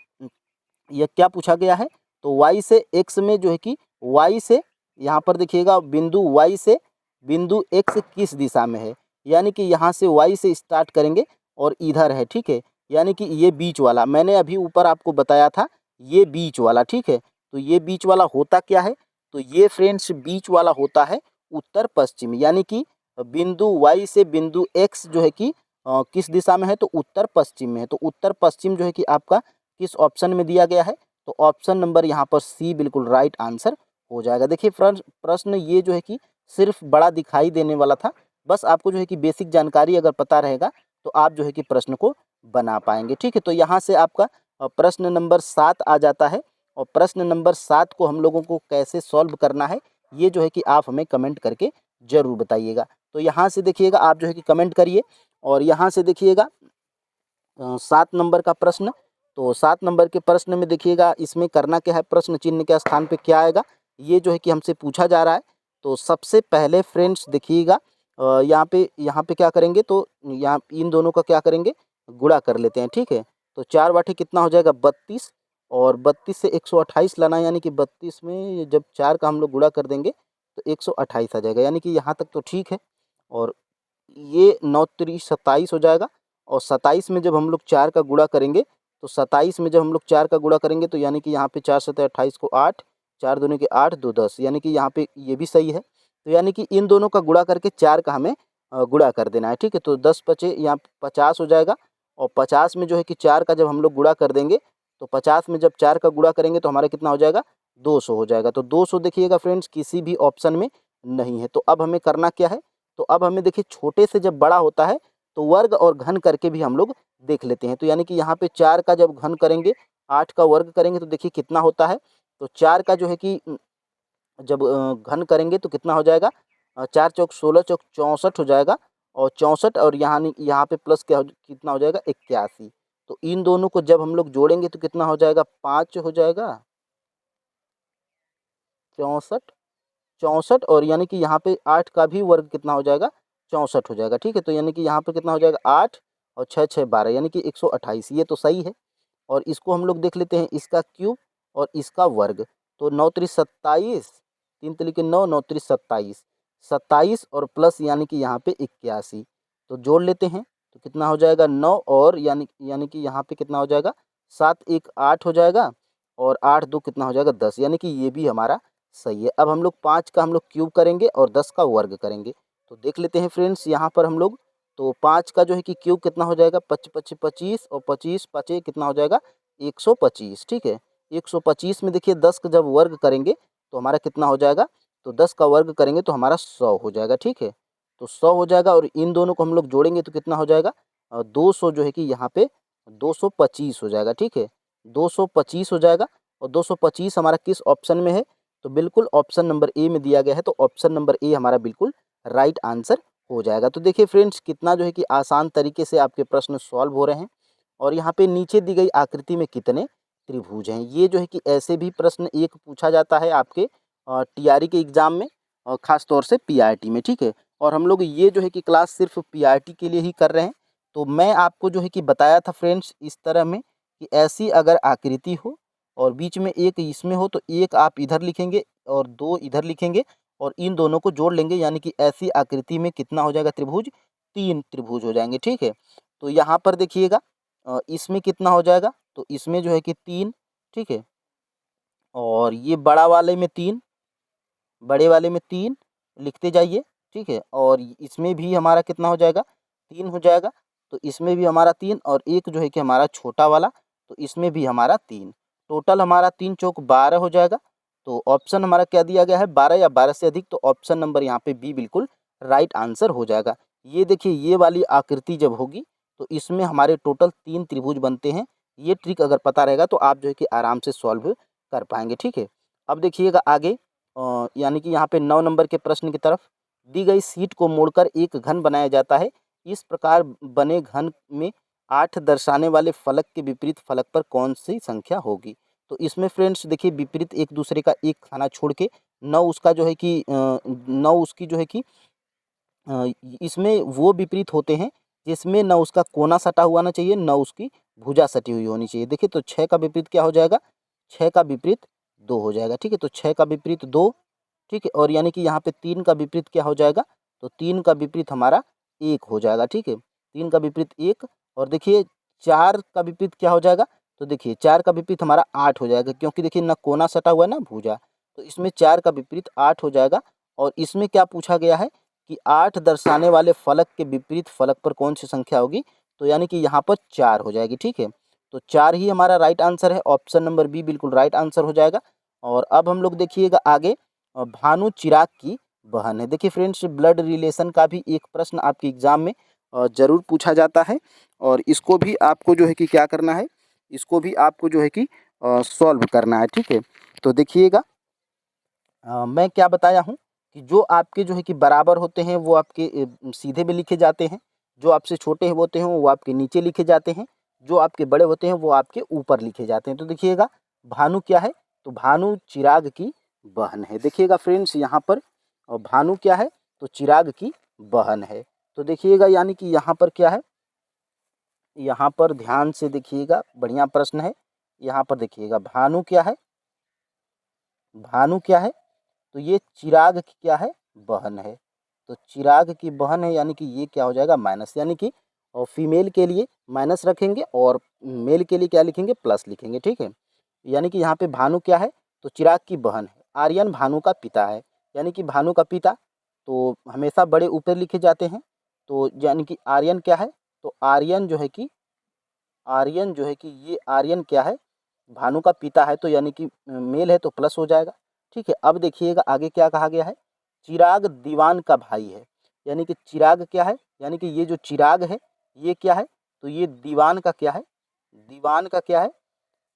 यह क्या पूछा गया है, तो y से x में जो है कि y से, यहाँ पर देखिएगा बिंदु y से बिंदु x किस दिशा में है, यानी कि यहाँ से y से स्टार्ट करेंगे और इधर है, ठीक है। यानी कि ये बीच वाला मैंने अभी ऊपर आपको बताया था, ये बीच वाला, ठीक है। तो ये बीच वाला होता क्या है, तो ये फ्रेंड्स बीच वाला होता है उत्तर पश्चिम, यानी कि बिंदु y से बिंदु x जो है कि किस दिशा में है, तो उत्तर पश्चिम में है। तो उत्तर पश्चिम जो है कि आपका किस ऑप्शन में दिया गया है, तो ऑप्शन नंबर यहाँ पर सी बिल्कुल राइट आंसर हो जाएगा। देखिए फ्रेंड्स, प्रश्न ये जो है कि सिर्फ बड़ा दिखाई देने वाला था, बस आपको जो है कि बेसिक जानकारी अगर पता रहेगा तो आप जो है कि प्रश्न को बना पाएंगे, ठीक है। तो यहाँ से आपका प्रश्न नंबर 7 आ जाता है, और प्रश्न नंबर 7 को हम लोगों को कैसे सॉल्व करना है, ये जो है कि आप हमें कमेंट करके ज़रूर बताइएगा। तो यहाँ से देखिएगा, आप जो है कि कमेंट करिए, और यहाँ से देखिएगा 7 नंबर का प्रश्न। तो 7 नंबर के प्रश्न में देखिएगा, इसमें करना क्या है, प्रश्न चिन्ह के स्थान पे क्या आएगा, ये जो है कि हमसे पूछा जा रहा है। तो सबसे पहले फ्रेंड्स देखिएगा, यहाँ पे क्या करेंगे, तो यहाँ इन दोनों का क्या करेंगे, गुणा कर लेते हैं, ठीक है। तो 4 बाटे कितना हो जाएगा 32, और 32 से 128 लाना है, यानी कि 32 में जब 4 का हम लोग गुणा कर देंगे तो 128 आ जाएगा, यानी कि यहाँ तक तो ठीक है। और ये 9 3 27 हो जाएगा, और 27 में जब हम लोग 4 का गुणा करेंगे, तो 27 में जब हम लोग 4 का गुणा करेंगे, तो यानी कि यहाँ पे 4 सत्ते 28 को 8, 4 दूनी के 8, 2 10, यानी कि यहाँ पे ये भी सही है। तो यानी कि इन दोनों का गुणा करके 4 का हमें गुणा कर देना है, ठीक है। तो 10 पचे यहाँ 50 हो जाएगा, और 50 में जो है कि 4 का जब हम लोग गुणा कर देंगे, तो 50 में जब 4 का गुणा करेंगे तो हमारा कितना हो जाएगा, 200 हो जाएगा। तो 200 देखिएगा फ्रेंड्स किसी भी ऑप्शन में नहीं है। तो अब हमें करना क्या है, तो अब हमें देखिए छोटे से जब बड़ा होता है तो वर्ग और घन करके भी हम लोग देख लेते हैं। तो यानी कि यहाँ पे 4 का जब घन करेंगे, 8 का वर्ग करेंगे, तो देखिए कितना होता है। तो 4 का जो है कि जब घन करेंगे तो कितना हो जाएगा, 4 चौक 16 चौक 64 हो जाएगा, और 64 और यहाँ पे प्लस क्या कितना हो जाएगा 81। तो इन दोनों को जब हम लोग जोड़ेंगे तो कितना हो जाएगा, 5 हो जाएगा, 64 64, और यानी कि यहाँ पे 8 का भी वर्ग कितना हो जाएगा, 64 हो जाएगा, ठीक है। तो यानी कि यहाँ पे कितना हो जाएगा 8 और 6 6 12, यानी कि 128, ये तो सही है। और इसको हम लोग देख लेते हैं, इसका क्यूब और इसका वर्ग। तो 9 त्रिक 27, 3 तिल 9, 9 त्रिक 27, 27 और प्लस यानी कि यहाँ पे 81। तो जोड़ लेते हैं तो कितना हो जाएगा 9, और यानी कि यहाँ पे कितना हो जाएगा 7 1 8 हो जाएगा, और 8 2 कितना हो जाएगा 10, यानी कि ये भी हमारा सही है। अब हम लोग 5 का हम लोग क्यूब करेंगे और 10 का वर्ग करेंगे। तो देख लेते हैं फ्रेंड्स, यहाँ पर हम लोग, तो 5 का जो है कि क्यूब कितना हो जाएगा 25 25 25, और 25 5 कितना हो जाएगा 125, ठीक है। 125 में देखिए 10 का जब वर्ग करेंगे तो हमारा कितना हो जाएगा, तो 10 का वर्ग करेंगे तो हमारा 100 हो जाएगा, ठीक है। तो 100 हो जाएगा, और इन दोनों को हम लोग जोड़ेंगे तो कितना हो जाएगा 200 जो है कि यहाँ पे 225 हो जाएगा, ठीक है। 225 हो जाएगा, और 225 हमारा किस ऑप्शन में है, तो बिल्कुल ऑप्शन नंबर ए में दिया गया है। तो ऑप्शन नंबर ए हमारा बिल्कुल राइट आंसर हो जाएगा। तो देखिए फ्रेंड्स, कितना जो है कि आसान तरीके से आपके प्रश्न सॉल्व हो रहे हैं। और यहाँ पे नीचे दी गई आकृति में कितने त्रिभुज हैं, ये जो है कि ऐसे भी प्रश्न एक पूछा जाता है आपके टीआरई के एग्जाम में, खास तौर से पीआरटी में, ठीक है। और हम लोग ये जो है कि क्लास सिर्फ पीआरटी के लिए ही कर रहे हैं। तो मैं आपको जो है कि बताया था फ्रेंड्स इस तरह में, कि ऐसी अगर आकृति हो और बीच में एक इसमें हो, तो एक आप इधर लिखेंगे और 2 इधर लिखेंगे, और इन दोनों को जोड़ लेंगे, यानी कि ऐसी आकृति में कितना हो जाएगा त्रिभुज, 3 त्रिभुज हो जाएंगे, ठीक है। तो यहाँ पर देखिएगा इसमें कितना हो जाएगा, तो इसमें जो है कि 3, ठीक है। और ये बड़ा वाले में 3, बड़े वाले में 3 लिखते जाइए, ठीक है। और इसमें भी हमारा कितना हो जाएगा 3 हो जाएगा, तो इसमें भी हमारा 3, और एक जो है कि हमारा छोटा वाला, तो इसमें भी हमारा 3, टोटल हमारा 3 चौक 12 हो जाएगा। तो ऑप्शन हमारा क्या दिया गया है 12 या 12 से अधिक, तो ऑप्शन नंबर यहाँ पे बी बिल्कुल राइट आंसर हो जाएगा। ये देखिए, ये वाली आकृति जब होगी तो इसमें हमारे टोटल 3 त्रिभुज बनते हैं। ये ट्रिक अगर पता रहेगा तो आप जो है कि आराम से सॉल्व कर पाएंगे, ठीक है। अब देखिएगा आगे, यानी कि यहाँ पे 9 नंबर के प्रश्न की तरफ, दी गई शीट को मोड़कर एक घन बनाया जाता है। इस प्रकार बने घन में 8 दर्शाने वाले फलक के विपरीत फलक पर कौन सी संख्या होगी। तो इसमें फ्रेंड्स देखिए, विपरीत एक दूसरे का एक खाना छोड़ के 9 उसका जो है कि 9 उसकी जो है कि इसमें वो विपरीत होते हैं जिसमें न उसका कोना सटा हुआ ना चाहिए, न उसकी भुजा सटी हुई होनी चाहिए। देखिए, तो 6 का विपरीत क्या हो जाएगा, 6 का विपरीत 2 हो जाएगा, ठीक है। तो 6 का विपरीत 2, ठीक है। और यानी कि यहाँ पे 3 का विपरीत क्या हो जाएगा, तो 3 का विपरीत हमारा 1 हो जाएगा, ठीक है। 3 का विपरीत 1, और देखिए 4 का विपरीत क्या हो जाएगा, तो देखिए 4 का विपरीत हमारा 8 हो जाएगा, क्योंकि देखिए ना कोना सटा हुआ है ना भुजा, तो इसमें 4 का विपरीत 8 हो जाएगा। और इसमें क्या पूछा गया है कि 8 दर्शाने वाले फलक के विपरीत फलक पर कौन सी संख्या होगी, तो यानी कि यहाँ पर 4 हो जाएगी, ठीक है। तो 4 ही हमारा राइट आंसर है, ऑप्शन नंबर बी बिल्कुल राइट आंसर हो जाएगा। और अब हम लोग देखिएगा आगे, भानु चिराग की बहन है। देखिए फ्रेंड्स, ब्लड रिलेशन का भी एक प्रश्न आपके एग्जाम में ज़रूर पूछा जाता है, और इसको भी आपको जो है कि क्या करना है, इसको भी आपको जो है कि सॉल्व करना है, ठीक है। तो देखिएगा, मैं क्या बताया हूँ कि जो आपके जो है कि बराबर होते हैं वो आपके सीधे में लिखे जाते हैं, जो आपसे छोटे होते हैं वो आपके नीचे लिखे जाते हैं, जो आपके बड़े होते हैं वो आपके ऊपर लिखे जाते हैं। तो देखिएगा, भानु क्या है, तो भानु चिराग की बहन है। देखिएगा फ्रेंड्स यहाँ पर, और भानु क्या है, तो चिराग की बहन है। तो देखिएगा यानी कि यहाँ पर क्या है, यहाँ पर ध्यान से देखिएगा, बढ़िया प्रश्न है। यहाँ पर देखिएगा भानु क्या है, भानु क्या है, तो ये चिराग की क्या है, बहन है। तो चिराग की बहन है, यानी कि ये क्या हो जाएगा, माइनस, यानी कि और फीमेल के लिए माइनस रखेंगे और मेल के लिए क्या लिखेंगे, प्लस लिखेंगे, ठीक है। यानी कि यहाँ पे भानु क्या है, तो चिराग की बहन है। आर्यन भानु का पिता है, यानी कि भानु का पिता तो हमेशा बड़े ऊपर लिखे जाते हैं। तो यानी कि आर्यन क्या है, तो आर्यन जो है कि, आर्यन जो है कि ये आर्यन क्या है, भानु का पिता है, तो यानी कि मेल है तो प्लस हो जाएगा, ठीक है। अब देखिएगा आगे क्या कहा गया है, चिराग दीवान का भाई है। यानी कि चिराग क्या है, यानी कि ये जो चिराग है ये क्या है, तो ये दीवान का क्या है, दीवान का क्या है,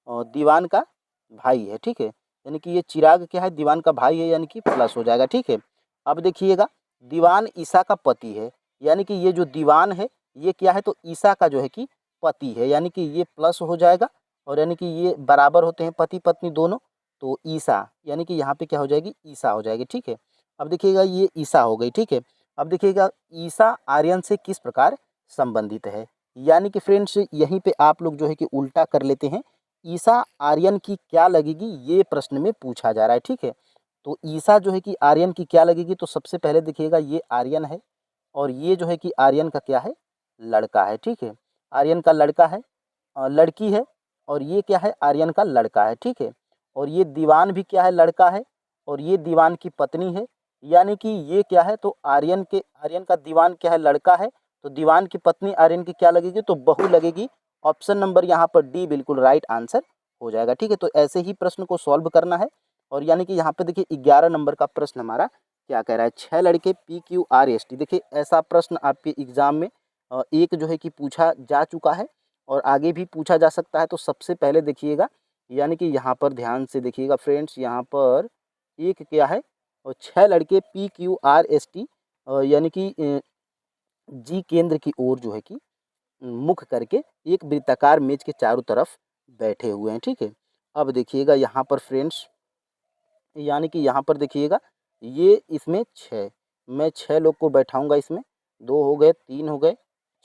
और दीवान का भाई है, ठीक है। यानी कि ये चिराग क्या है, दीवान का भाई है, यानी कि प्लस हो जाएगा, ठीक है। अब देखिएगा, दीवान ईसा का पति है, यानी कि ये जो दीवान है ये क्या है, तो ईसा का जो है कि पति है, यानी कि ये प्लस हो जाएगा। और यानी कि ये बराबर होते हैं पति पत्नी दोनों, तो ईसा यानी कि यहाँ पे क्या हो जाएगी, ईसा हो जाएगी, ठीक है। अब देखिएगा ये ईसा हो गई, ठीक है। अब देखिएगा ईसा आर्यन से किस प्रकार संबंधित है, यानी कि फ्रेंड्स यहीं पे आप लोग जो है कि उल्टा कर लेते हैं, ईसा आर्यन की क्या लगेगी, ये प्रश्न में पूछा जा रहा है, ठीक है। तो ईसा जो है कि आर्यन की क्या लगेगी, तो सबसे पहले देखिएगा ये आर्यन है, और ये जो है कि आर्यन का क्या है, लड़का है, ठीक है। आर्यन का लड़का है, लड़की है, और ये क्या है, आर्यन का लड़का है, ठीक है। और ये दीवान भी क्या है, लड़का है, और ये दीवान की पत्नी है, यानी कि ये क्या है, तो आर्यन का दीवान क्या है, लड़का है, तो दीवान की पत्नी आर्यन की क्या लगेगी, तो बहू लगेगी। ऑप्शन नंबर यहाँ पर डी बिल्कुल राइट आंसर हो जाएगा, ठीक है। तो ऐसे ही प्रश्न को सॉल्व करना है। और यानी कि यहाँ पे देखिए 11 नंबर का प्रश्न हमारा क्या कह रहा है, 6 लड़के PQRST। देखिए ऐसा प्रश्न आपके एग्जाम में एक जो है कि पूछा जा चुका है, और आगे भी पूछा जा सकता है। तो सबसे पहले देखिएगा, यानी कि यहाँ पर ध्यान से देखिएगा फ्रेंड्स, यहाँ पर एक क्या है, और 6 लड़के PQRST यानी कि जी केंद्र की ओर जो है कि मुख करके एक वृत्ताकार मेज के चारों तरफ बैठे हुए हैं, ठीक है। अब देखिएगा यहाँ पर फ्रेंड्स, यानी कि यहाँ पर देखिएगा, ये इसमें 6, मैं 6 लोग को बैठाऊंगा इसमें, 2 हो गए, 3 हो गए,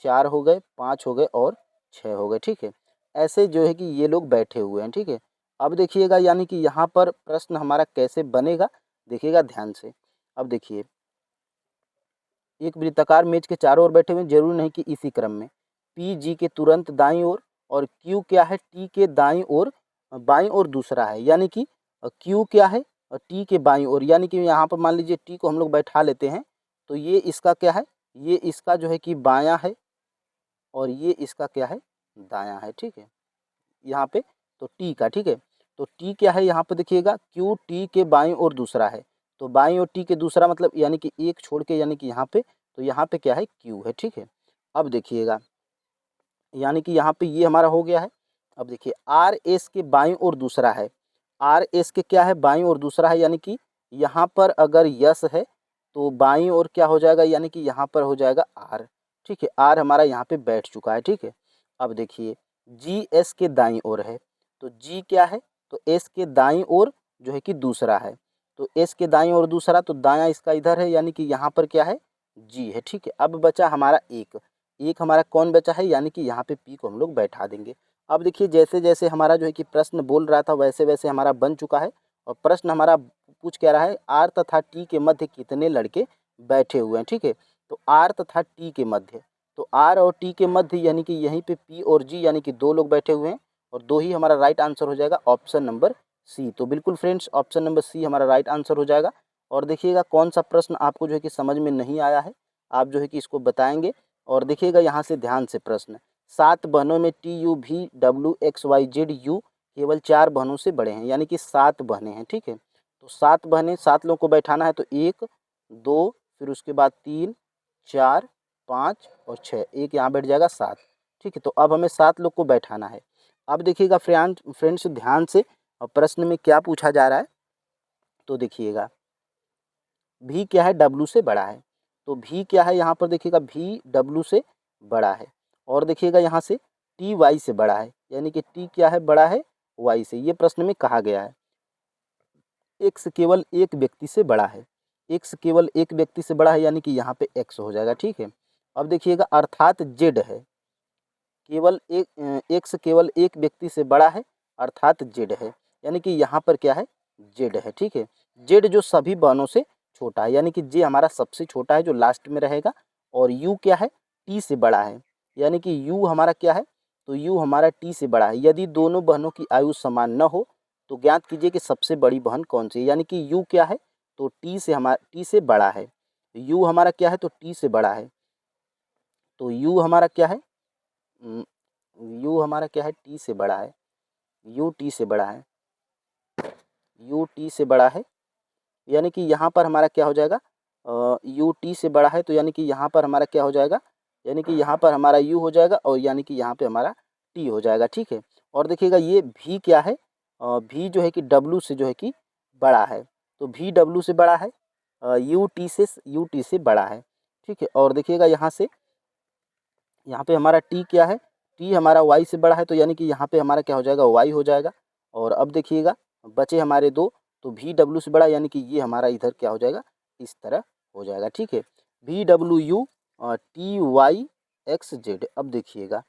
4 हो गए, 5 हो गए और 6 हो गए, ठीक है। ऐसे जो है कि ये लोग बैठे हुए हैं, ठीक है। अब देखिएगा यानी कि यहाँ पर प्रश्न हमारा कैसे बनेगा, देखिएगा ध्यान से। अब देखिए, एक वृत्ताकार मेज के चारों ओर बैठे हुए, जरूरी नहीं कि इसी क्रम में, पी जी के तुरंत दाईं ओर, और क्यू क्या है, टी के दाईं ओर, बाईं ओर दूसरा है, यानी कि क्यू क्या है, और टी के बाईं ओर, यानी कि यहाँ पर मान लीजिए टी को हम लोग बैठा लेते हैं, तो ये इसका क्या है, ये इसका जो है कि बायां है, और ये इसका क्या है, दायां है, ठीक है। यहाँ पे तो टी का, ठीक है। तो टी क्या है, यहाँ पे देखिएगा क्यू टी के बाईं ओर दूसरा है, तो बाईं ओर टी के दूसरा मतलब यानी कि एक छोड़ के, यानी कि यहाँ पे, तो यहाँ पे क्या है, क्यू है, ठीक है। अब देखिएगा, यानी कि यहाँ पे ये हमारा हो गया है। अब देखिए आर एस के बाईं ओर दूसरा है, आर एस के क्या है, बाईं ओर दूसरा है, यानी कि यहाँ पर अगर यस है तो बाईं ओर क्या हो जाएगा, यानी कि यहाँ पर हो जाएगा आर, ठीक है। आर हमारा यहाँ पे बैठ चुका है, ठीक है। अब देखिए जी एस के दाईं ओर है, तो जी क्या है, तो एस के दाईं ओर जो है कि दूसरा है, तो एस के दाईं ओर दूसरा, तो दायां इसका इधर है, यानी कि यहाँ पर क्या है, जी है, ठीक है। अब बचा हमारा एक, एक हमारा कौन बचा है, यानी कि यहाँ पे पी को हम लोग बैठा देंगे। अब देखिए जैसे जैसे हमारा जो है कि प्रश्न बोल रहा था वैसे वैसे हमारा बन चुका है, और प्रश्न हमारा पूछ क्या रहा है, आर तथा टी के मध्य कितने लड़के बैठे हुए हैं। ठीक है, तो आर तथा टी के मध्य, तो आर और टी के मध्य यानी कि यहीं पे पी और जी यानी कि 2 लोग बैठे हुए हैं, और 2 ही हमारा राइट आंसर हो जाएगा, ऑप्शन नंबर सी। तो बिल्कुल फ्रेंड्स ऑप्शन नंबर सी हमारा राइट आंसर हो जाएगा। और देखिएगा कौन सा प्रश्न आपको जो है कि समझ में नहीं आया है, आप जो है कि इसको बताएंगे। और देखिएगा यहाँ से ध्यान से प्रश्न, 7 बहनों में T U V W X Y Z U केवल 4 बहनों से बड़े हैं, यानी कि 7 बहनें हैं। ठीक है, तो 7 बहनें, 7 लोगों को बैठाना है, तो 1 2 फिर उसके बाद 3 4 5 और 6, एक यहाँ बैठ जाएगा 7। ठीक है, तो अब हमें 7 लोग को बैठाना है। अब देखिएगा फ्रेंड्स ध्यान से, प्रश्न में क्या पूछा जा रहा है, तो देखिएगा भी क्या है, डब्लू से बड़ा है। तो भी क्या है यहाँ पर देखिएगा, भी डब्लू से बड़ा है। और देखिएगा यहाँ से टी वाई से बड़ा है, यानी कि टी क्या है, बड़ा है वाई से, ये प्रश्न में कहा गया है। एक्स केवल एक व्यक्ति से बड़ा है, एक्स केवल एक व्यक्ति से बड़ा है, यानी कि यहाँ पे एक्स हो जाएगा। ठीक है, अब देखिएगा अर्थात जेड है, केवल एक्स केवल एक व्यक्ति से बड़ा है, अर्थात जेड है, यानी कि यहाँ पर क्या है, जेड है। ठीक है, जेड जो सभी बहनों से छोटा है, यानी कि जे हमारा सबसे छोटा है जो लास्ट में रहेगा। और यू क्या है, टी से बड़ा है, यानी कि यू हमारा क्या है, तो यू हमारा टी से बड़ा है। यदि दोनों बहनों की आयु समान न हो तो ज्ञात कीजिए कि सबसे बड़ी बहन कौन सी है, यानी कि यू क्या है, तो टी से बड़ा है। यू हमारा क्या है, तो टी से बड़ा है, तो यू हमारा क्या है, यू हमारा क्या है, टी से बड़ा है, यू टी से बड़ा है, यू टी से बड़ा है, यानी कि यहाँ पर हमारा क्या हो जाएगा, यू टी से बड़ा है, तो यानी कि यहाँ पर हमारा क्या हो जाएगा, यानी कि यहाँ पर हमारा यू हो जाएगा, और यानी कि यहाँ पे हमारा टी हो जाएगा। ठीक है, और देखिएगा ये भी क्या है, भी जो है कि डब्लू से जो है कि बड़ा है, तो भी डब्लू से बड़ा है, यू टी से बड़ा है। ठीक है, और देखिएगा यहाँ पे हमारा टी क्या है, टी हमारा वाई से बड़ा है, तो यानी कि यहाँ पे हमारा क्या हो जाएगा, वाई हो जाएगा। और अब देखिएगा बचे हमारे 2, तो भी डब्लू से बड़ा, यानी कि ये हमारा इधर क्या हो जाएगा, इस तरह हो जाएगा। ठीक है, भी W U T Y X Z. अब देखिएगा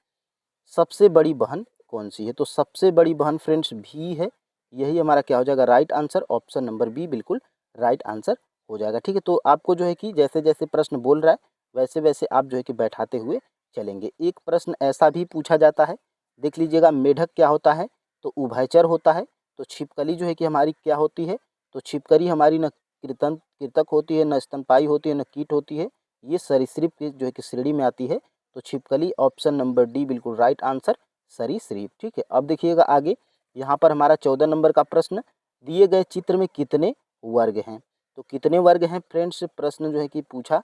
सबसे बड़ी बहन कौन सी है, तो सबसे बड़ी बहन फ्रेंड्स भी है, यही हमारा क्या हो जाएगा, right answer, option number B बिल्कुल राइट आंसर हो जाएगा। ठीक है, तो आपको जो है कि जैसे जैसे प्रश्न बोल रहा है वैसे वैसे आप जो है कि बैठाते हुए चलेंगे। एक प्रश्न ऐसा भी पूछा जाता है, देख लीजिएगा, मेढक क्या होता है, तो उभयचर होता है। तो छिपकली जो है कि हमारी क्या होती है, तो छिपकली हमारी न कृतक होती है, न स्तनपायी होती है, न कीट होती है, ये सरीसृप की जो है कि श्रेणी में आती है। तो छिपकली ऑप्शन नंबर डी बिल्कुल राइट आंसर, सरीसृप। ठीक है, अब देखिएगा आगे, यहाँ पर हमारा 14 नंबर का प्रश्न, दिए गए चित्र में कितने वर्ग हैं, तो कितने वर्ग हैं फ्रेंड्स, प्रश्न जो है कि पूछा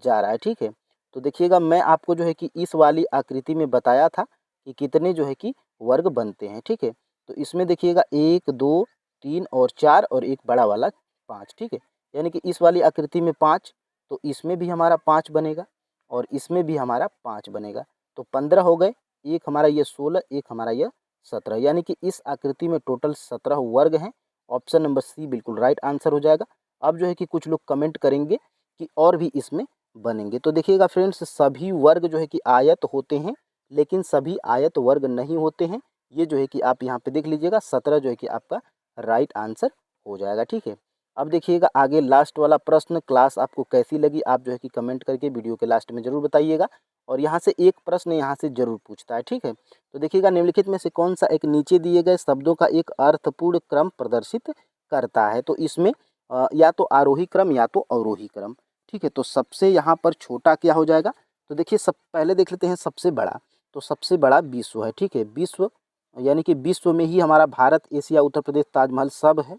जा रहा है। ठीक है, तो देखिएगा मैं आपको जो है कि इस वाली आकृति में बताया था कि कितने जो है कि वर्ग बनते हैं। ठीक है, तो इसमें देखिएगा 1 2 3 और 4 और एक बड़ा वाला 5। ठीक है, यानी कि इस वाली आकृति में 5, तो इसमें भी हमारा 5 बनेगा और इसमें भी हमारा 5 बनेगा, तो 15 हो गए। एक हमारा ये 16, एक हमारा यह 17, यानी कि इस आकृति में टोटल 17 वर्ग हैं। ऑप्शन नंबर सी बिल्कुल राइट आंसर हो जाएगा। अब जो है कि कुछ लोग कमेंट करेंगे कि और भी इसमें बनेंगे, तो देखिएगा फ्रेंड्स सभी वर्ग जो है कि आयत होते हैं, लेकिन सभी आयत वर्ग नहीं होते हैं। ये जो है कि आप यहाँ पे देख लीजिएगा, 17 जो है कि आपका राइट आंसर हो जाएगा। ठीक है, अब देखिएगा आगे लास्ट वाला प्रश्न, क्लास आपको कैसी लगी आप जो है कि कमेंट करके वीडियो के लास्ट में ज़रूर बताइएगा। और यहाँ से एक प्रश्न यहाँ से ज़रूर पूछता है। ठीक है, तो देखिएगा निम्नलिखित में से कौन सा एक नीचे दिए गए शब्दों का एक अर्थपूर्ण क्रम प्रदर्शित करता है, तो इसमें या तो आरोही क्रम या तो अवरोही क्रम। ठीक है, तो सबसे यहाँ पर छोटा क्या हो जाएगा, तो देखिए सब पहले देख लेते हैं सबसे बड़ा, तो सबसे बड़ा विश्व है। ठीक है, विश्व यानी कि विश्व में ही हमारा भारत, एशिया, उत्तर प्रदेश, ताजमहल सब है,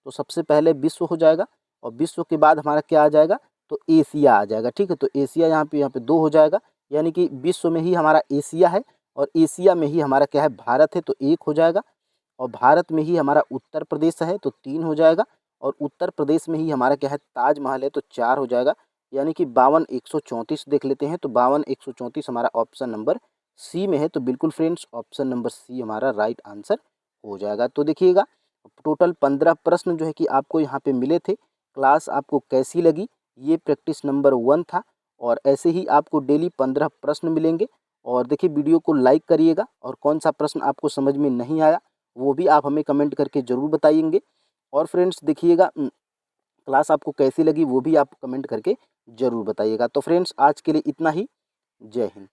तो सबसे पहले विश्व हो जाएगा। और विश्व के बाद हमारा क्या आ जाएगा, तो एशिया आ जाएगा। ठीक है, तो एशिया यहाँ पे 2 हो जाएगा, यानी कि विश्व में ही हमारा एशिया है और एशिया में ही हमारा क्या है, भारत है, तो 1 हो जाएगा। और भारत में ही हमारा उत्तर प्रदेश है, तो 3 हो जाएगा। और उत्तर प्रदेश में ही हमारा क्या है, ताजमहल है, तो 4 हो जाएगा, यानी कि 52 134 देख लेते हैं, तो 52 134 हमारा ऑप्शन नंबर सी में है। तो बिल्कुल फ्रेंड्स ऑप्शन नंबर सी हमारा राइट आंसर हो जाएगा। तो देखिएगा टोटल 15 प्रश्न जो है कि आपको यहाँ पे मिले थे। क्लास आपको कैसी लगी, ये प्रैक्टिस नंबर 1 था, और ऐसे ही आपको डेली 15 प्रश्न मिलेंगे। और देखिए वीडियो को लाइक करिएगा, और कौन सा प्रश्न आपको समझ में नहीं आया वो भी आप हमें कमेंट करके ज़रूर बताइएंगे। और फ्रेंड्स देखिएगा क्लास आपको कैसी लगी वो भी आप कमेंट करके ज़रूर बताइएगा। तो फ्रेंड्स आज के लिए इतना ही। जय हिंद।